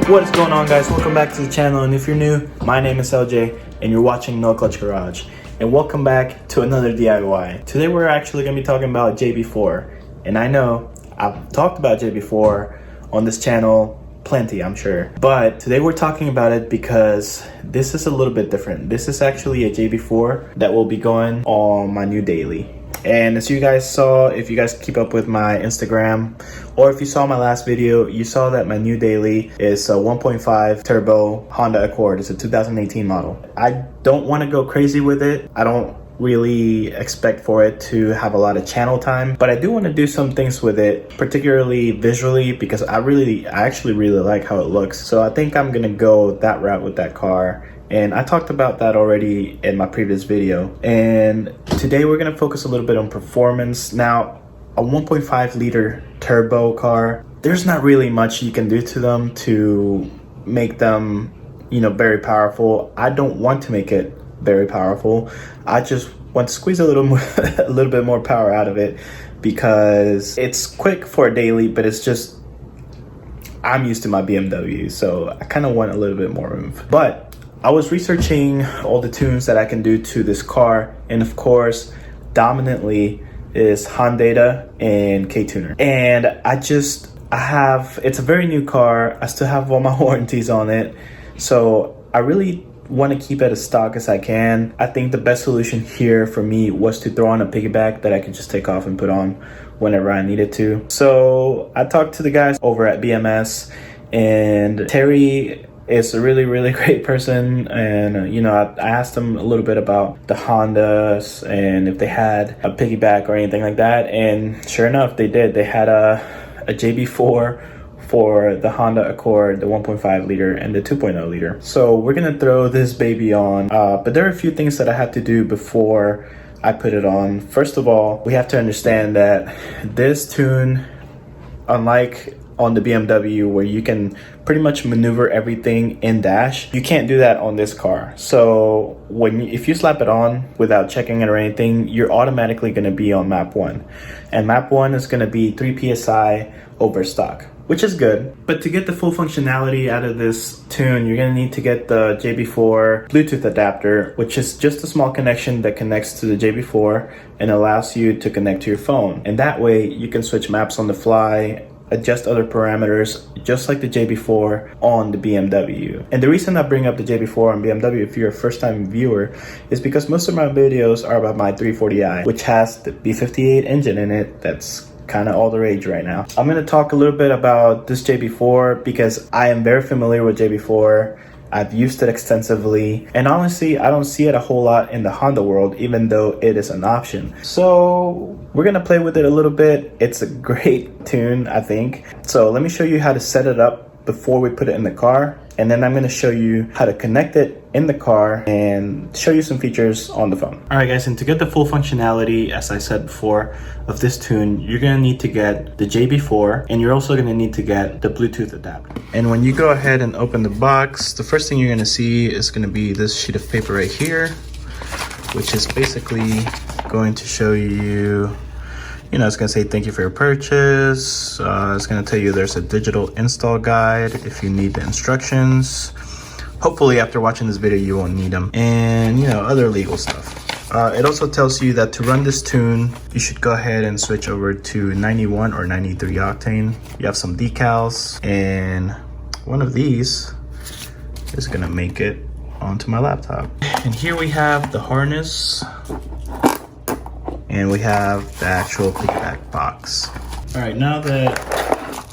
What is going on, guys? Welcome back to the channel, and if you're new, my name is LJ and you're watching NoClutch Garage, and welcome back to another DIY. Today we're actually going to be talking about JB4, and I know I've talked about JB4 on this channel plenty, I'm sure, but today we're talking about it because this is a little bit different. This is actually a JB4 that will be going on my new daily. And as you guys saw, if you guys keep up with my Instagram, or if you saw my last video, you saw that my new daily is a 1.5 turbo Honda Accord. It's a 2018 model. I don't want to go crazy with it. I don't really expect for it to have a lot of channel time, but I do want to do some things with it, particularly visually, because I actually really like how it looks. So I think I'm gonna go that route with that car. And I talked about that already in my previous video. And today we're gonna focus a little bit on performance. Now, a 1.5 liter turbo car, there's not really much you can do to them to make them, you know, very powerful. I don't want to make it very powerful. I just want to squeeze a little more, a little bit more power out of it, because it's quick for a daily, but it's just, I'm used to my BMW, so I kind of want a little bit more room. But I was researching all the tunes that I can do to this car, and of course, dominantly is Honda and K-Tuner. And it's a very new car. I still have all my warranties on it, so I really want to keep it as stock as I can. I think the best solution here for me was to throw on a piggyback that I could just take off and put on whenever I needed to. So I talked to the guys over at BMS, and Terry is a really great person, and you know, I asked them a little bit about the Hondas and if they had a piggyback or anything like that, and sure enough, they did. They had a JB4 for the Honda Accord, the 1.5 liter and the 2.0 liter. So we're gonna throw this baby on, but there are a few things that I have to do before I put it on. First of all, we have to understand that this tune, unlike on the BMW where you can pretty much maneuver everything in dash, you can't do that on this car. So if you slap it on without checking it or anything, you're automatically going to be on map 1, and map 1 is going to be 3 psi over stock, which is good. But to get the full functionality out of this tune, you're going to need to get the JB4 Bluetooth adapter, which is just a small connection that connects to the JB4 and allows you to connect to your phone, and that way you can switch maps on the fly, adjust other parameters, just like the JB4 on the BMW. And the reason I bring up the JB4 on BMW, if you're a first-time viewer, is because most of my videos are about my 340i, which has the B58 engine in it. That's kind of all the rage right now. I'm going to talk a little bit about this JB4 because I am very familiar with JB4. I've used it extensively, and honestly, I don't see it a whole lot in the Honda world, even though it is an option. So we're gonna play with it a little bit. It's a great tune, I think. So let me show you how to set it up before we put it in the car, and then I'm gonna show you how to connect it in the car and show you some features on the phone. All right, guys, and to get the full functionality, as I said before, of this tune, you're gonna need to get the JB4, and you're also gonna need to get the Bluetooth adapter. And when you go ahead and open the box, the first thing you're gonna see is gonna be this sheet of paper right here, which is basically going to show you, you know, it's gonna say thank you for your purchase. It's gonna tell you there's a digital install guide if you need the instructions. Hopefully after watching this video you won't need them, and you know, other legal stuff. It also tells you that to run this tune, you should go ahead and switch over to 91 or 93 octane. You have some decals, and one of these is gonna make it onto my laptop. And here we have the harness, and we have the actual piggyback box. All right, now that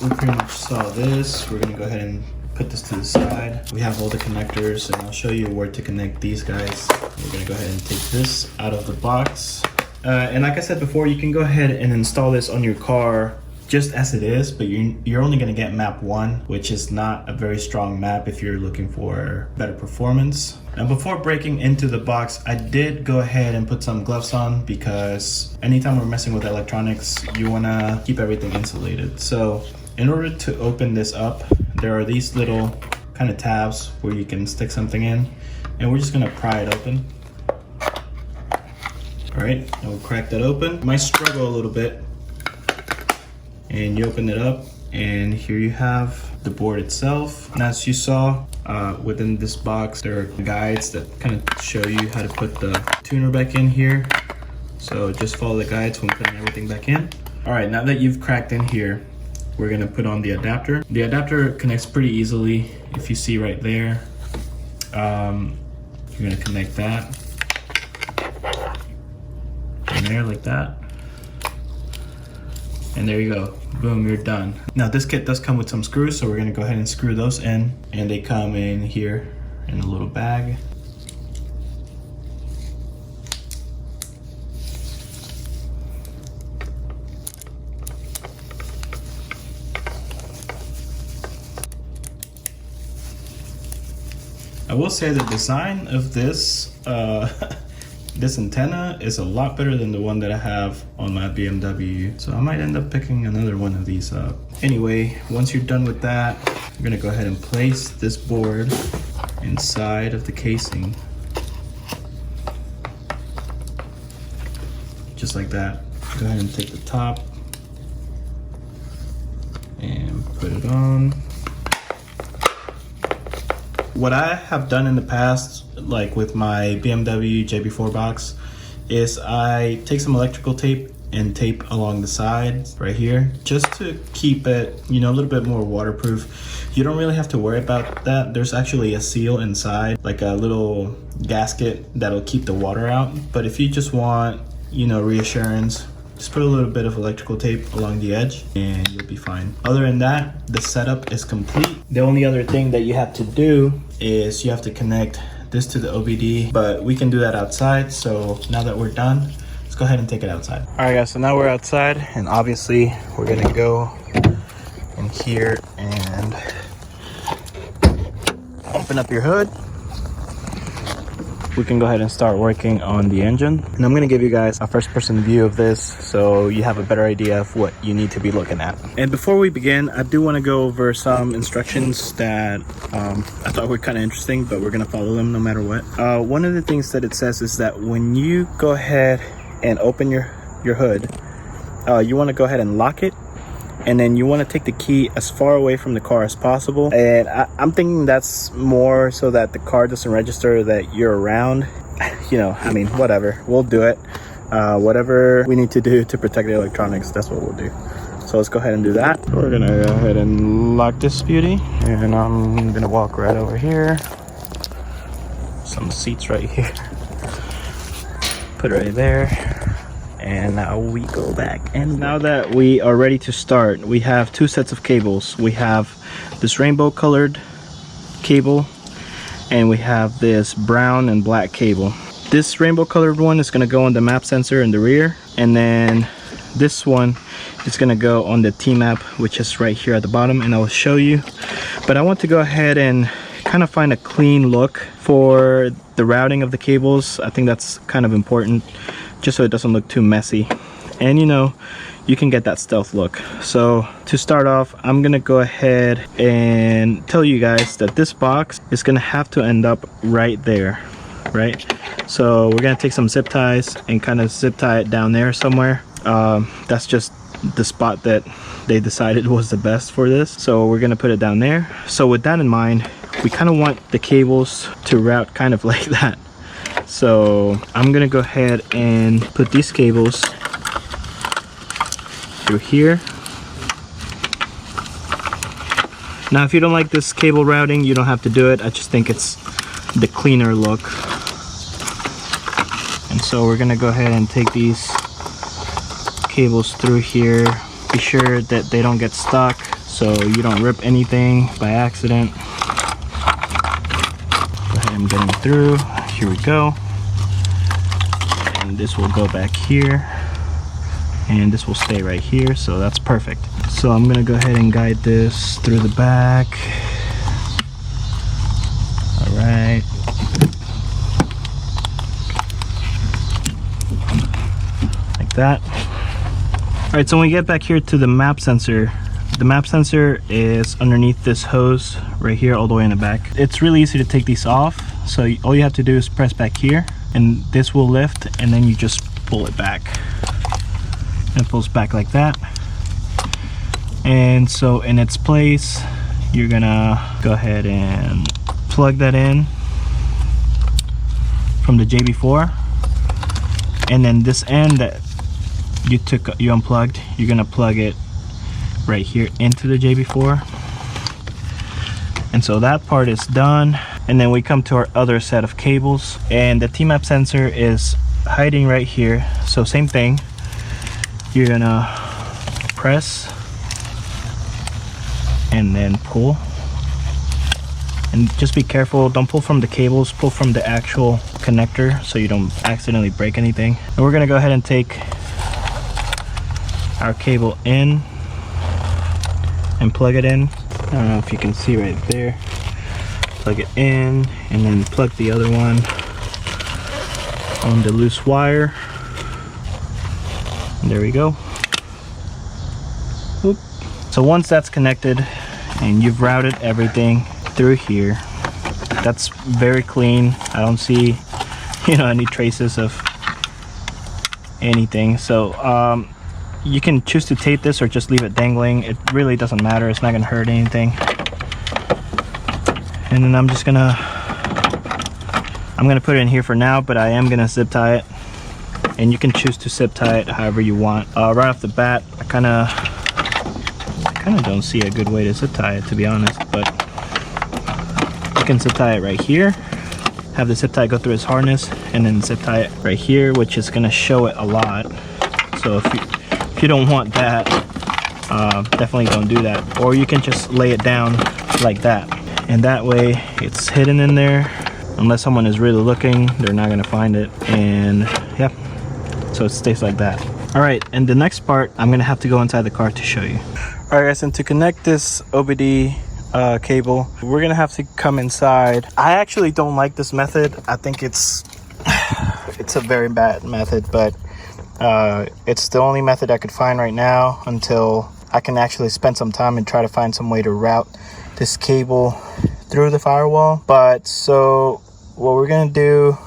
we pretty much saw this, we're gonna go ahead and put this to the side. We have all the connectors, and I'll show you where to connect these guys. We're gonna go ahead and take this out of the box. And like I said before, you can go ahead and install this on your car just as it is, but you're only gonna get map 1, which is not a very strong map if you're looking for better performance. Now, before breaking into the box, I did go ahead and put some gloves on, because anytime we're messing with electronics, you wanna keep everything insulated. So in order to open this up, there are these little kind of tabs where you can stick something in, and we're just gonna pry it open. All right, and we'll crack that open. Might struggle a little bit, and you open it up, and here you have the board itself. And as you saw, within this box there are guides that kind of show you how to put the tuner back in here. So just follow the guides when putting everything back in. All right, now that you've cracked in here, we're gonna put on the adapter. The adapter connects pretty easily. If you see right there, you're gonna connect that in there like that. And there you go, boom, you're done. Now this kit does come with some screws, so we're gonna go ahead and screw those in, and they come in here in a little bag. I will say the design of this this antenna is a lot better than the one that I have on my BMW, so I might end up picking another one of these up. Anyway, once you're done with that, you're gonna go ahead and place this board inside of the casing, just like that. Go ahead and take the top and put it on. What I have done in the past, like with my BMW JB4 box, is I take some electrical tape and tape along the sides right here, just to keep it, you know, a little bit more waterproof. You don't really have to worry about that. There's actually a seal inside, like a little gasket that'll keep the water out. But if you just want, you know, reassurance, just put a little bit of electrical tape along the edge and you'll be fine. Other than that, the setup is complete. The only other thing that you have to do is you have to connect this to the OBD, but we can do that outside. So now that we're done, let's go ahead and take it outside. All right guys, so now we're outside, and obviously we're gonna go in here and open up your hood. We can go ahead and start working on the engine. And I'm gonna give you guys a first person view of this so you have a better idea of what you need to be looking at. And before we begin, I do wanna go over some instructions that I thought were kind of interesting, but we're gonna follow them no matter what. One of the things that it says is that when you go ahead and open your hood, you wanna go ahead and lock it, and then you want to take the key as far away from the car as possible. And I'm thinking that's more so that the car doesn't register that you're around. You know, I mean, whatever, we'll do it. Whatever we need to do to protect the electronics, that's what we'll do. So let's go ahead and do that. We're gonna go ahead and lock this beauty, and I'm gonna walk right over here. Some seats right here. Put it right there. And now we go back, and now that we are ready to start, we have two sets of cables. We have this rainbow colored cable, and we have this brown and black cable. This rainbow colored one is going to go on the map sensor in the rear, and then this one is going to go on the T-map, which is right here at the bottom, and I'll show you. But I want to go ahead and kind of find a clean look for the routing of the cables. I think that's kind of important, just so it doesn't look too messy. And you know, you can get that stealth look. So to start off, I'm gonna go ahead and tell you guys that this box is gonna have to end up right there, right? So we're gonna take some zip ties and kind of zip tie it down there somewhere. That's just the spot that they decided was the best for this. So we're gonna put it down there. So with that in mind, we kind of want the cables to route kind of like that. So I'm gonna go ahead and put these cables through here. Now if you don't like this cable routing, you don't have to do it. I just think it's the cleaner look. And so we're gonna go ahead and take these cables through here. Be sure that they don't get stuck so you don't rip anything by accident. Go ahead and get them through. Here we go. And this will go back here, and this will stay right here, so that's perfect. So I'm gonna go ahead and guide this through the back. All right. Like that. All right, so when we get back here to the map sensor, the map sensor is underneath this hose right here all the way in the back. It's really easy to take these off. So all you have to do is press back here, and this will lift, and then you just pull it back. And it pulls back like that. And so in its place, you're gonna go ahead and plug that in from the JB4, and then this end that you unplugged, you're gonna plug it right here into the JB4. And so that part is done. And then we come to our other set of cables, and the T-map sensor is hiding right here. So same thing, you're gonna press and then pull, and just be careful, don't pull from the cables, pull from the actual connector so you don't accidentally break anything. And we're gonna go ahead and take our cable in and plug it in. I don't know if you can see right there. Plug it in and then plug the other one on the loose wire. And there we go. Oop. So once that's connected and you've routed everything through here, that's very clean. I don't see, any traces of anything. So you can choose to tape this or just leave it dangling. It really doesn't matter. It's not gonna hurt anything. And then I'm gonna put it in here for now, but I am gonna zip tie it, and you can choose to zip tie it however you want. Right off the bat, I kind of don't see a good way to zip tie it, to be honest, but you can zip tie it right here, have the zip tie go through its harness, and then zip tie it right here, which is gonna show it a lot. So if you don't want that, definitely don't do that. Or you can just lay it down like that, and that way it's hidden in there. Unless someone is really looking, they're not gonna find it. And yeah, so it stays like that. All right, and the next part, I'm gonna have to go inside the car to show you. All right guys, and to connect this OBD cable, we're gonna have to come inside. I actually don't like this method. I think it's a very bad method, but it's the only method I could find right now until I can actually spend some time and try to find some way to route this cable through the firewall. But so what we're gonna do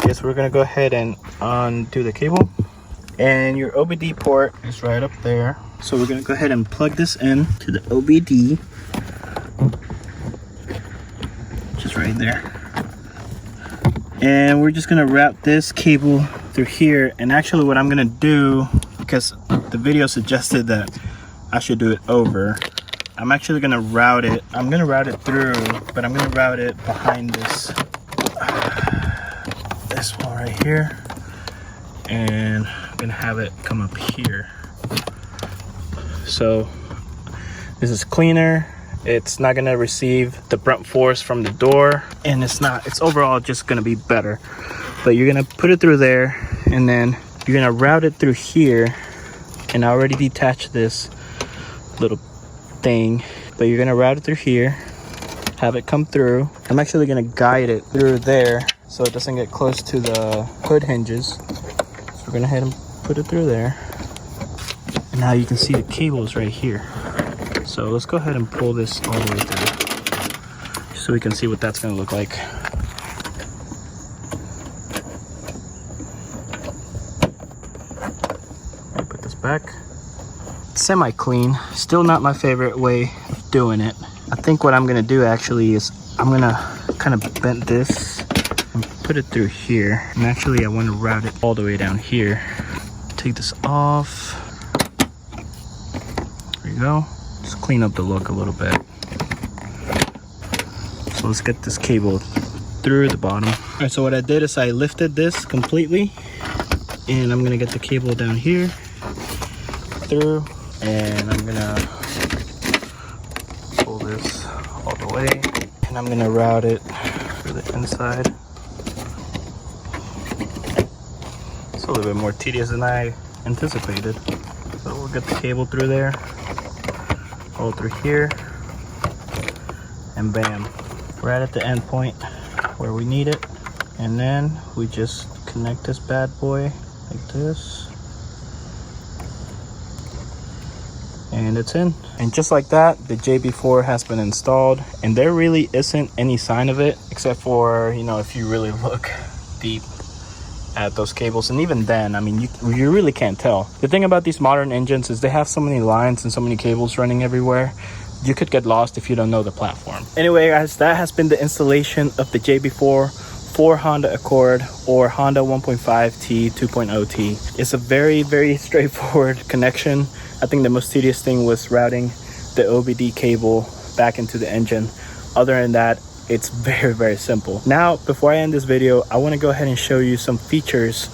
is we're gonna go ahead and undo the cable, and your OBD port is right up there. So we're gonna go ahead and plug this in to the OBD, just right there. And we're just gonna route this cable through here. And actually what I'm gonna do, because the video suggested that I should do it over, I'm actually gonna route it. I'm gonna route it through, but I'm gonna route it behind this one right here, and I'm gonna have it come up here. So this is cleaner. It's not gonna receive the brunt force from the door, and it's overall just gonna be better. But you're gonna put it through there, and then you're gonna route it through here. And I already detached this little thing, but you're gonna route it through here, have it come through. I'm actually gonna guide it through there so it doesn't get close to the hood hinges. So we're gonna head and put it through there. And now you can see the cables right here. So let's go ahead and pull this all the way through, just so we can see what that's gonna look like. Put this back. Semi-clean, still not my favorite way of doing it. I think what I'm gonna do actually is I'm gonna kind of bend this and put it through here. And actually I want to route it all the way down here. Take this off. There you go. Just clean up the look a little bit. So let's get this cable through the bottom. All right, so what I did is I lifted this completely, and I'm gonna get the cable down here through, and I'm gonna pull this all the way, and I'm gonna route it through the inside. It's a little bit more tedious than I anticipated. So we'll get the cable through there, all through here, and bam, right at the end point where we need it. And then we just connect this bad boy like this, and it's in. And just like that, the JB4 has been installed, and there really isn't any sign of it, except for, you know, if you really look deep at those cables, and even then, I mean, you really can't tell. The thing about these modern engines is they have so many lines and so many cables running everywhere. You could get lost if you don't know the platform. Anyway, guys, that has been the installation of the JB4 for Honda Accord or Honda 1.5T 2.0T. It's a very straightforward connection. I think the most tedious thing was routing the OBD cable back into the engine. Other than that, it's very simple. Now, before I end this video, I want to go ahead and show you some features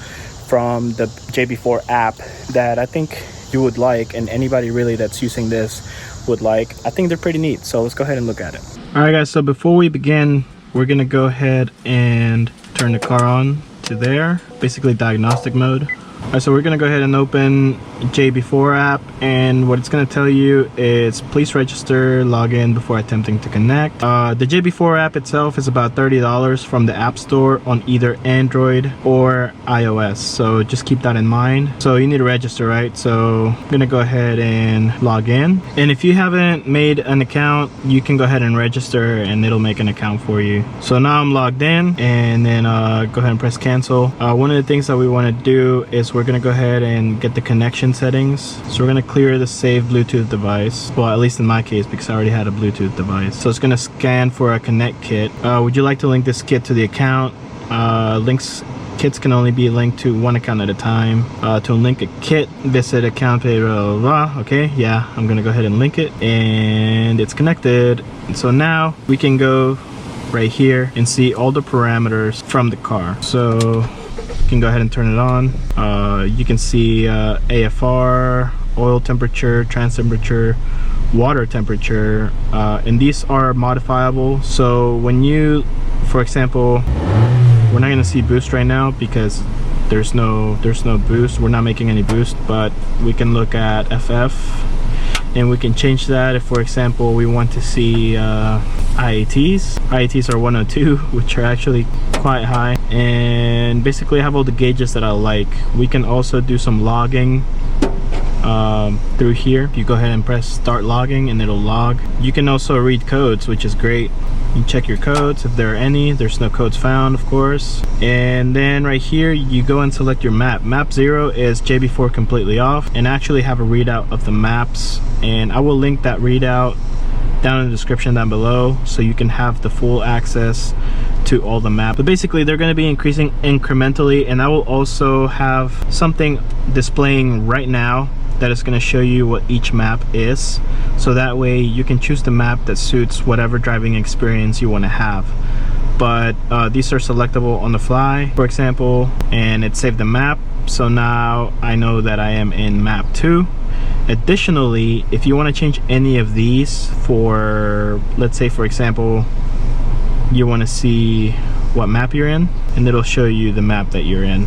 from the JB4 app that I think you would like, and anybody really that's using this would like. I think they're pretty neat, so let's go ahead and look at it. All right, guys, so before we begin, we're gonna go ahead and turn the car on to there, basically diagnostic mode. All right, so we're gonna go ahead and open JB4 app, and what it's gonna tell you is please register, log in before attempting to connect. The JB4 app itself is about $30 from the App Store on either Android or iOS, so just keep that in mind. So you need to register, right? So I'm gonna go ahead and log in, and if you haven't made an account, you can go ahead and register and it'll make an account for you. So now I'm logged in, and then go ahead and press cancel. One of the things that we want to do is we're gonna go ahead and get the connection settings. So we're gonna clear the save Bluetooth device. Well, at least in my case, because I already had a Bluetooth device. So it's gonna scan for a connect kit. Would you like to link this kit to the account? Kits can only be linked to one account at a time. To link a kit, visit account page, blah, blah, blah. Okay, yeah, I'm gonna go ahead and link it, and it's connected. And so now we can go right here and see all the parameters from the car. So you can go ahead and turn it on. You can see AFR, oil temperature, trans temperature, water temperature, and these are modifiable. So when you, for example, we're not going to see boost right now because there's no boost. We're not making any boost, but we can look at FF and we can change that if, for example, we want to see IATs. IATs are 102, which are actually quite high, and basically I have all the gauges that I like. We can also do some logging through here. You go ahead and press start logging and it'll log. You can also read codes, which is great. You check your codes if there are any. There's no codes found, of course. And then right here you go and select your map. Map 0 is JB4 completely off, and actually have a readout of the maps, and I will link that readout down in the description down below so you can have the full access to all the maps. But basically they're going to be increasing incrementally, and I will also have something displaying right now that is going to show you what each map is, so that way you can choose the map that suits whatever driving experience you want to have. But these are selectable on the fly, for example, and it saved the map, so now I know that I am in map 2. Additionally, if you want to change any of these, for let's say for example you want to see what map you're in, and it'll show you the map that you're in.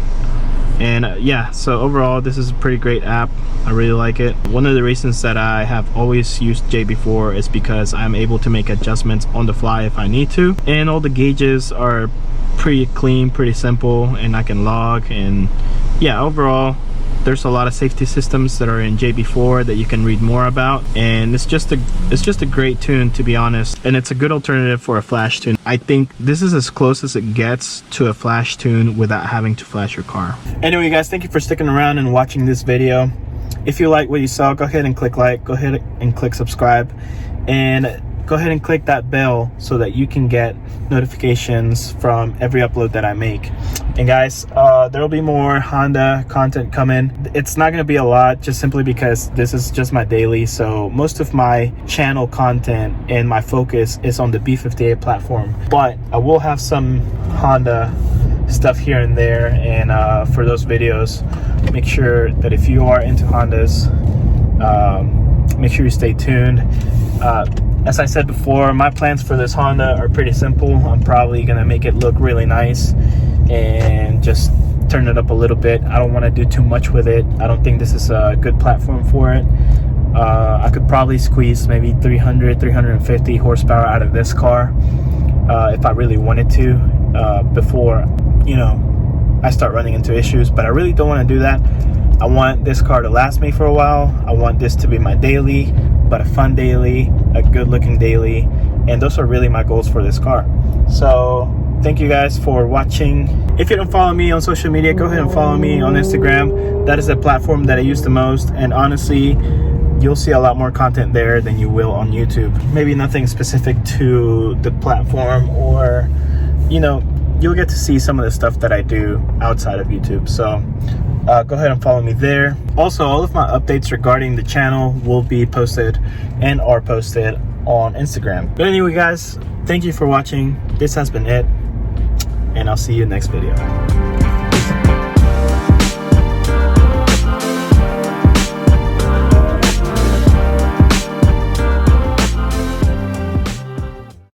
And yeah, so overall this is a pretty great app. I really like it. One of the reasons that I have always used JB4 is because I'm able to make adjustments on the fly if I need to, and all the gauges are pretty clean, pretty simple, and I can log. And yeah, overall there's a lot of safety systems that are in JB4 that you can read more about, and it's just a great tune, to be honest, and it's a good alternative for a flash tune. I think this is as close as it gets to a flash tune without having to flash your car. Anyway, guys, thank you for sticking around and watching this video. If you like what you saw, go ahead and click like, go ahead and click subscribe, and go ahead and click that bell so that you can get notifications from every upload that I make. And guys, there will be more Honda content coming. It's not going to be a lot, just simply because this is just my daily, so most of my channel content and my focus is on the B58 platform, but I will have some Honda stuff here and there. And for those videos, make sure that if you are into Hondas, make sure you stay tuned. As I said before, my plans for this Honda are pretty simple. I'm probably gonna make it look really nice and just turn it up a little bit. I don't want to do too much with it. I don't think this is a good platform for it. I could probably squeeze maybe 350 horsepower out of this car if I really wanted to, before, you know, I start running into issues. But I really don't want to do that. I want this car to last me for a while. I want this to be my daily, but a fun daily, a good looking daily, and those are really my goals for this car. So thank you guys for watching. If you don't follow me on social media, go ahead and follow me on Instagram. That is the platform that I use the most, and honestly, you'll see a lot more content there than you will on YouTube. Maybe nothing specific to the platform, or you know, you'll get to see some of the stuff that I do outside of YouTube. So go ahead and follow me there. Also, all of my updates regarding the channel will be posted and are posted on Instagram. But anyway, guys, thank you for watching. This has been it, and I'll see you next video.